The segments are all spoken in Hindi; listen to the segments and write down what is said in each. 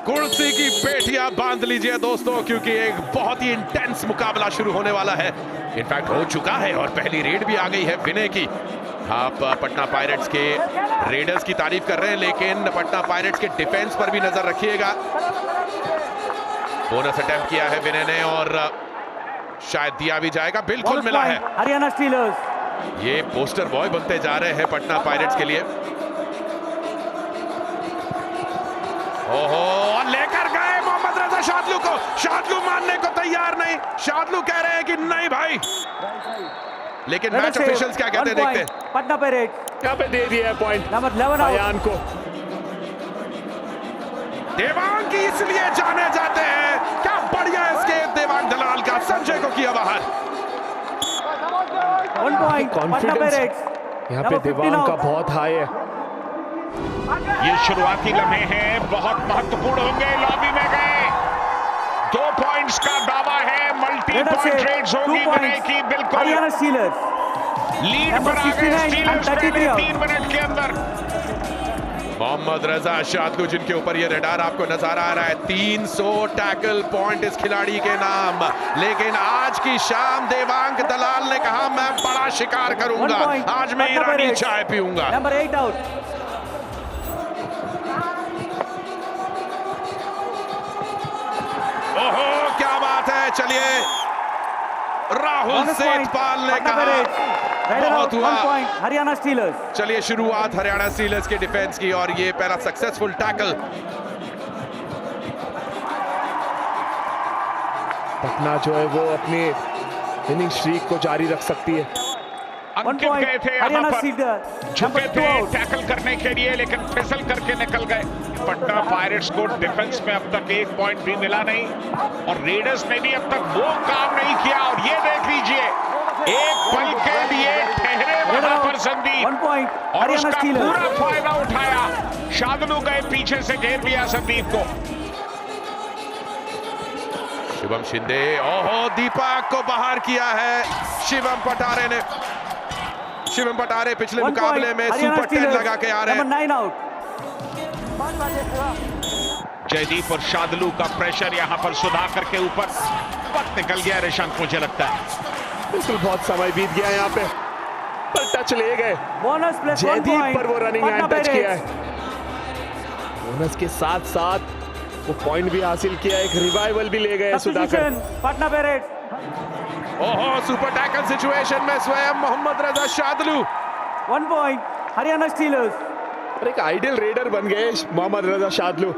कुर्सी की पेटियां बांध लीजिए दोस्तों, क्योंकि एक बहुत ही इंटेंस मुकाबला शुरू होने वाला है। इनफैक्ट हो चुका है और पहली रेड भी आ गई है विनय की। आप पटना पायरेट्स के रेडर्स की तारीफ कर रहे हैं, लेकिन पटना पायरेट्स के डिफेंस पर भी नजर रखिएगा। बोनस अटेम्प्ट किया है विनय ने और शायद दिया भी जाएगा। बिल्कुल मिला है। हरियाणा स्टीलर्स ये पोस्टर बॉय बनते जा रहे हैं पटना पायरेट्स के लिए। ओहो, लेकर गए मोहम्मद रजा शादलू को। शादलू मानने को तैयार नहीं। शादलू कह रहे हैं कि नहीं भाई, लेकिन मैच ऑफिशियल्स क्या कहते हैं देखते हैं। पटना पायरेट्स यहाँ पे दे दिया है पॉइंट नंबर 11 अयान को। देवांग की इसलिए जाने जाते हैं। क्या बढ़िया एस्केप देवांग दलाल का। संजय को किया बाहर। 1 पॉइंट पटना कॉन्फिडेंस पायरेट्स यहाँ पे देवांग का बहुत हाई है। ये शुरुआती लम्हे हैं, बहुत महत्वपूर्ण होंगे। लॉबी में गए, 2 पॉइंट्स का दावा है। मल्टी पॉइंट रेड्स होगी विनय की। बिल्कुल हरियाणा स्टीलर्स लीड पर आ गए स्टीलर्स 3 मिनट के अंदर। मोहम्मद रजा शादलू जिनके ऊपर ये रडार आपको नजर आ रहा है। 300 टैकल पॉइंट इस खिलाड़ी के नाम। लेकिन आज की शाम देवांग दलाल ने कहा मैं बड़ा शिकार करूंगा, आज मैं ईरानी चाय पीऊंगा। Number 8 out. ओहो, क्या बात है। चलिए, राहुल सेठपाल ने कहा बहुत हुआ। हरियाणा स्टीलर्स। चलिए, शुरुआत हरियाणा स्टीलर्स के डिफेंस की और ये पहला सक्सेसफुल टैकल। पटना जो है वो अपनी इनिंग स्ट्रीक को जारी रख सकती है। अंकित गए थे यहाँ पर, झुके थे टैकल करने के लिए, लेकिन फिसल करके निकल गए। पटना पायरेट्स को डिफेंस में अब तक 1 पॉइंट भी मिला नहीं और रेडर्स ने भी अब तक वो काम नहीं किया। और ये देख लीजिए, एक पल के लिए ठहरे वहां पर संदीप और उसका पूरा फायदा उठाया। शादलू गए पीछे से घेर लिया संदीप को। शिवम शिंदे, ओहो, दीपक को बाहर किया है शिवम पटारे ने। शिवम पटारे पिछले मुकाबले में सुपर 10 लगा के आ रहे हैं। Number 9 out. जयदीप और शादलू का प्रेशर यहां पर सुधाकर के ऊपर। वक्त निकल गया ऋषांक, मुझे लगता है। बिल्कुल, बहुत समय बीत गया यहाँ पे, पर टच ले गए। बोनस प्लस 1 जयदीप पॉइंट पर वो रनिंग हैंड टच किया है। बोनस के साथ साथ वो पॉइंट भी हासिल किया, एक रिवाइवल भी ले गए सुधाकर। पटना पायरेट्स। ओहो, सुपर टैकल सिचुएशन में स्वयं मोहम्मद रजा शादलू। 1 point Haryana stealers. और एक आइडियल रेडर बन गए मोहम्मद रजा शादलू।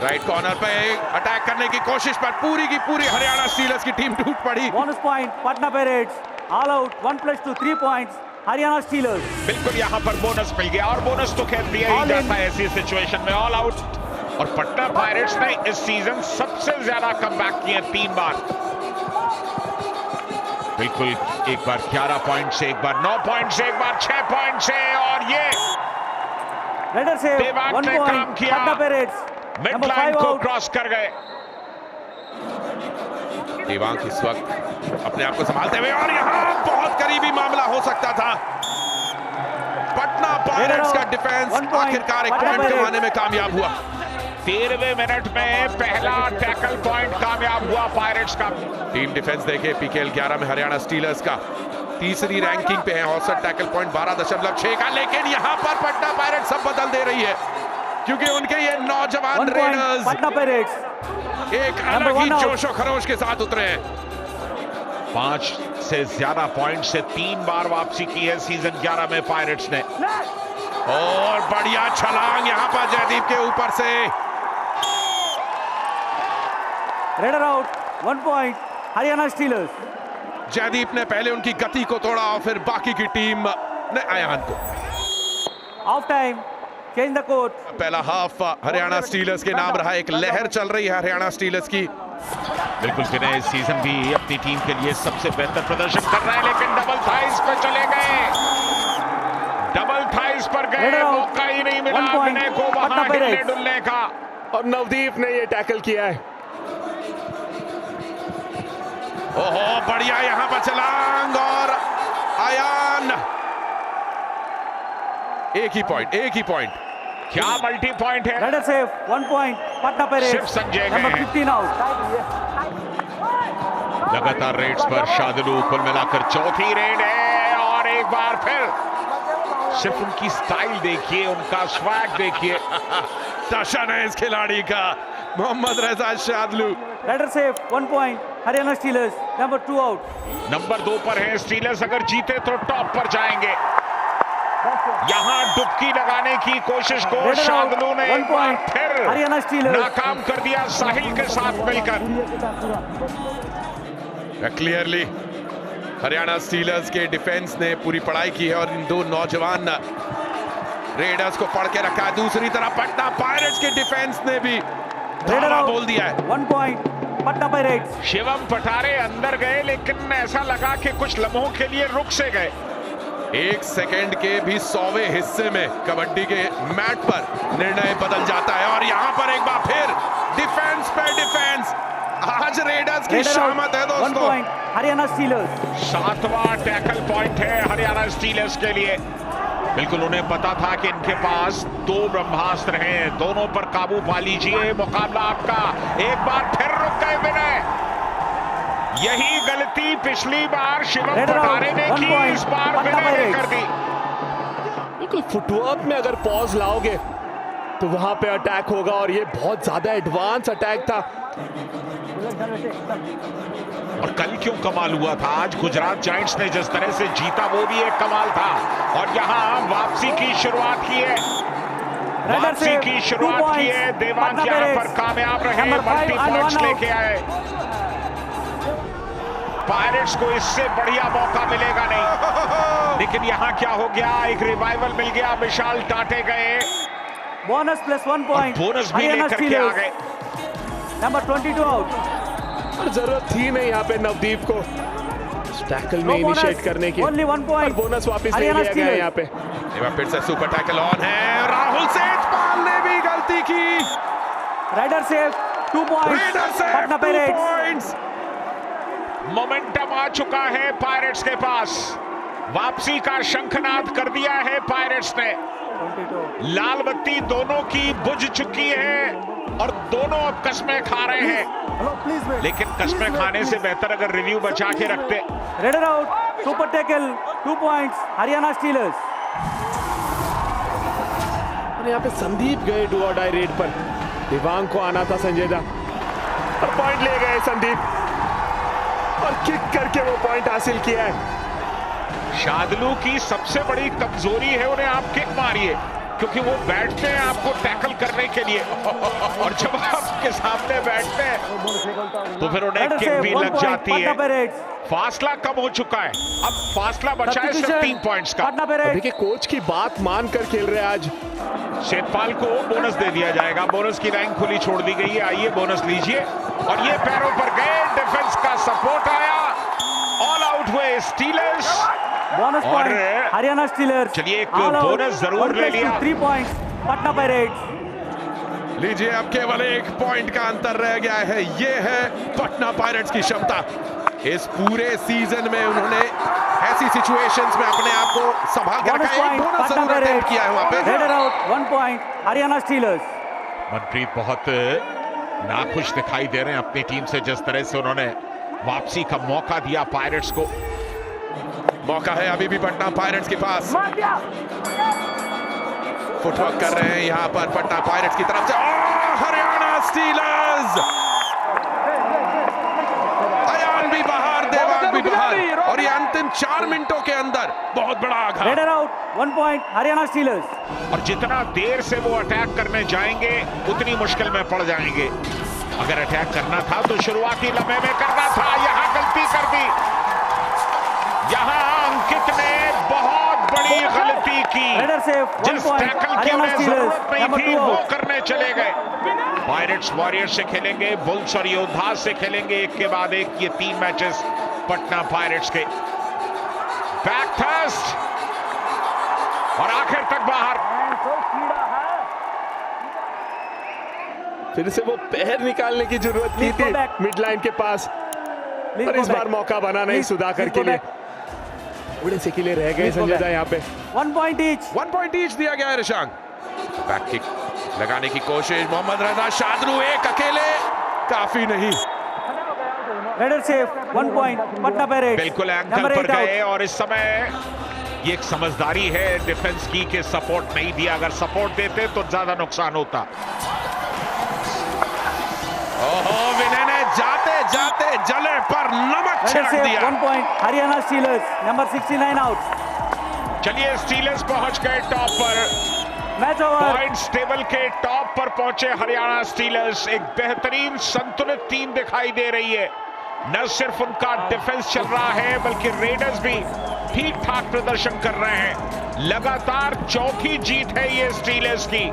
राइट कॉर्नर पे अटैक करने की कोशिश पर पूरी की पूरी हरियाणा स्टीलर्स की टीम टूट पड़ी। Bonus point Patna pirates. All out 1 + 2 3 points Haryana stealers. बिल्कुल, यहां पर बोनस मिल गया और बोनस तो खेल दिया ही जाता है ऐसी सिचुएशन में। All out. और पटना पायरेट्स ने इस सीजन सबसे ज्यादा कमबैक किए 3 बार। बिल्कुल, एक बार 11 पॉइंट से, एक बार 9 पॉइंट से, एक बार 6 पॉइंट से। और ये रेडर से देवांग ने काम किया, पटना पायरेट्स मिड लाइन को क्रॉस कर गए। देवांग इस वक्त अपने आप को संभालते हुए, और यहां बहुत करीबी मामला हो सकता था। पटना पायरेट्स का डिफेंस आखिरकार एक पॉइंट कमाने में कामयाब हुआ। 13वें मिनट में पहला टैकल पॉइंट कामयाब हुआ पायरेट्स का। टीम डिफेंस देखे PKL 11 में हरियाणा स्टीलर्स का तीसरी रैंकिंग पे है। औसत टैकल पॉइंट 12.6 का। लेकिन यहां पर पटना पायरेट्स सब बदल दे रही है, क्योंकि उनके ये नौजवान रेडर्स पटना पायरेट्स एक अलग ही जोशो खरोश के साथ उतरे हैं। 5 से ज्यादा पॉइंट से 3 बार वापसी की है सीजन 11 में पायरेट्स ने। और बढ़िया छलांग यहां पर जयदीप के ऊपर से। Raider out 1 point Haryana Steelers. Jaideep ने पहले उनकी गति को तोड़ा और फिर बाकी की टीम ने अयान को। Of time, change the court. पहला हाफ हरियाणा स्टीलर्स के नाम रहा। एक लहर चल रही है हरियाणा स्टीलर्स की। बिल्कुल, विनय इस सीजन भी अपनी टीम के लिए सबसे बेहतर प्रदर्शन कर रहा है, लेकिन डबल थाइस पे चले गए। डबल थाइस पर गए, मौका ही नहीं मिला विनय को वहां हिलने डुलने का। और नवदीप ने ये टैकल किया है। ओहो, बढ़िया यहां पर छलांग और अयान। एक ही पॉइंट क्या मल्टी पॉइंट है। Raider save 1 point. Patna सिर्फ Pirates. संजय Number गए हैं। 15 out. लगातार रेड्स पर शादुलू, कुल मिलाकर चौथी रेड है और एक बार फिर सिर्फ उनकी स्टाइल देखिए, उनका स्वैग देखिए। टशन है इस खिलाड़ी का, मोहम्मद रजा शादुलू। Raider save 1 point. Haryana Steelers. Number 2 out. Number 2 पर है स्टीलर्स, अगर जीते तो टॉप पर जाएंगे। यहां डुबकी लगाने की कोशिश को Raider out. शादुलू ने 1 एक बार point. फिर Haryana Steelers. नाकाम कर दिया साहिल के साथ मिलकर। क्लियरली हरियाणा स्टीलर्स के डिफेंस ने पूरी पढ़ाई की है और इन दो नौजवान रेडर्स को पढ़ के रखा है। दूसरी तरफ पटना पायरेट्स के डिफेंस ने भी Raider धावा out. बोल दिया है। 1 point. Patna Pirates. Shivam Pathare अंदर गए, लेकिन ऐसा लगा कि कुछ लम्हों के लिए रुक से गए। 1 सेकेंड के भी 100वें हिस्से में कबड्डी के मैट पर निर्णय बदल जाता है और यहां पर एक बार फिर डिफेंस पे डिफेंस। आज रेडर्स की Raider out. शामत है 1 दोस्तों। point. Haryana Steelers. 7वां टैकल पॉइंट है हरियाणा स्टीलर्स के लिए। बिल्कुल उन्हें पता था कि इनके पास 2 ब्रह्मास्त्र हैं, दोनों पर काबू पा लीजिए, मुकाबला आपका। एक बार फिर रुक गए विनय। यही गलती पिछली बार शिवम Raider out. पठारे ने 1 की, point. इस बार Patna विनय ने Pirates. कर दी। बिल्कुल फुटवर्क में अगर पॉज लाओगे तो वहां पे अटैक होगा और ये बहुत ज्यादा एडवांस अटैक था। और कल क्यों कमाल हुआ था, आज गुजरात जायंट्स ने जिस तरह से जीता वो भी एक कमाल था। और यहाँ वापसी की शुरुआत की है, Raider वापसी save, की 2 शुरुआत की points. है। देवांग Patna यहाँ Pirates. पर कामयाब रहे, Number 5 multi and points 1 out. लेके आए। पायरेट्स को इससे बढ़िया मौका मिलेगा नहीं, लेकिन यहाँ क्या हो गया, एक रिवाइवल मिल गया, विशाल टाटे गए Bonus plus 1 और point. बोनस भी Haryana लेकर के आ Steelers. गए। Number 22 out. और जरूरत थी नहीं यहाँ पे नवदीप को टैकल में No bonus. इनिशिएट करने की। Only 1 point. और बोनस वापस ले Haryana लिया गया है Steelers. यहाँ पे। एक बार फिर से सुपर टैकल ऑन है। राहुल सेठपाल ने भी गलती की। Raider save 2 points. रेडर से Patna 2 Pirates. पॉइंट्स। मोमेंटम आ चुका है पायरेट्स के पास, वापसी का शंखनाद कर दिया है पायरेट्स ने। 22. लाल बत्ती दोनों की बुझ चुकी है और दोनों अब कस्में खा रहे हैं, लेकिन कस्में खाने से बेहतर अगर रिव्यू बचा के रखते। Raider out. Super tackle 2 points. Haryana Steelers. और यहाँ पे संदीप गए डू और डाई रेड पर, दिवांग को आना था संजय दा और पॉइंट ले गए संदीप और किक करके वो पॉइंट हासिल किया है। शादुलू की सबसे बड़ी कमजोरी है उन्हें आप किक मारिए, क्योंकि वो बैठते हैं आपको टैकल करने के लिए और जब आपके सामने बैठते हैं तो फिर उन्हें Raider किक save भी 1 लग point. जाती Patna है। Pirates. फासला कम हो चुका है, अब फासला बचा है सिर्फ 3 पॉइंट्स का। Patna Pirates. देखिए कोच की बात मानकर खेल रहे हैं आज। शेतपाल को बोनस दे दिया जाएगा, बोनस की लाइन खुली छोड़ दी गई है, आइए बोनस लीजिए। और ये पैरों पर गए, डिफेंस का सपोर्ट आया, ऑल आउट हुए स्टीलर्स। Bonus और point. Haryana Steelers. चलिए एक All out. बोनस जरूर 1 ले place to लिया। 3 points. Patna Pirates. लीजिए, अब केवल 1 पॉइंट का अंतर रह गया है। ये है पटना पायरेट्स की क्षमता। इस पूरे सीजन में उन्होंने ऐसी सिचुएशंस में अपने आप को संभाल के Bonus रखा है। point. बोनस Patna जरूर अटेम्प्ट Pirates. किया है वहां पे। Raider out. 1 point. Haryana Steelers. Manpreet बहुत नाखुश दिखाई दे रहे हैं अपनी टीम से, जिस तरह से उन्होंने वापसी का मौका दिया पायरेट्स को। मौका है अभी भी पटना पायरेट्स के पास। फुटवर्क कर रहे हैं यहाँ पर पटना पायरेट्स की तरफ से। हरियाणा स्टीलर्स, अयान भी बाहर, देवांग भी बाहर और ये अंतिम 4 मिनटों के अंदर बहुत बड़ा आघात। Raider out. 1 point. Haryana Steelers. और जितना देर से वो अटैक करने जाएंगे उतनी मुश्किल में पड़ जाएंगे। अगर अटैक करना था तो शुरुआती लम्हे में करना था, यहां गलती कर दी। यहां अंकित ने बहुत बड़ी गलती की, Raider save 1 जिस point. टैकल की Haryana उन्हें Steelers. जरूरत नहीं Number थी 2 वो out. करने चले गए। पायरेट्स वॉरियर्स से खेलेंगे, बुल्स और योद्धा से खेलेंगे, एक के बाद एक ये 3 मैचेस पटना पायरेट्स के। बैक थर्स्ट और आखिर तक बाहर। फिर से वो पैर निकालने की जरूरत की Please go थी back. मिड लाइन के पास, Please पर go इस back. बार मौका बना नहीं Please, सुधाकर please के go लिए। back. थोड़े से के लिए रह गए Please go संजय back. दा यहाँ पे। 1 point each. 1 पॉइंट ईच दिया गया है ऋषांक। बैक किक लगाने की कोशिश, मोहम्मद रजा शादरू एक अकेले, काफी नहीं। Raider safe, 1 point. Patna Pirates. बिल्कुल एंकल Number पर 8 out. गए और इस समय ये एक समझदारी है डिफेंस की कि सपोर्ट नहीं दिया। अगर सपोर्ट देते तो ज्यादा नुकसान होता। ओहो, विनय ने जाते जाते जले पर नमक Raider छिड़क safe, दिया। 1 point. Haryana Steelers. Number 69 out. चलिए स्टीलर्स पहुंच गए टॉप पर, Match over. पॉइंट्स टेबल के टॉप पर पहुंचे हरियाणा स्टीलर्स। एक बेहतरीन संतुलित टीम दिखाई दे रही है। न सिर्फ उनका डिफेंस चल रहा है बल्कि रेडर्स भी ठीक ठाक प्रदर्शन कर रहे हैं। लगातार चौथी जीत है ये स्टीलर्स की।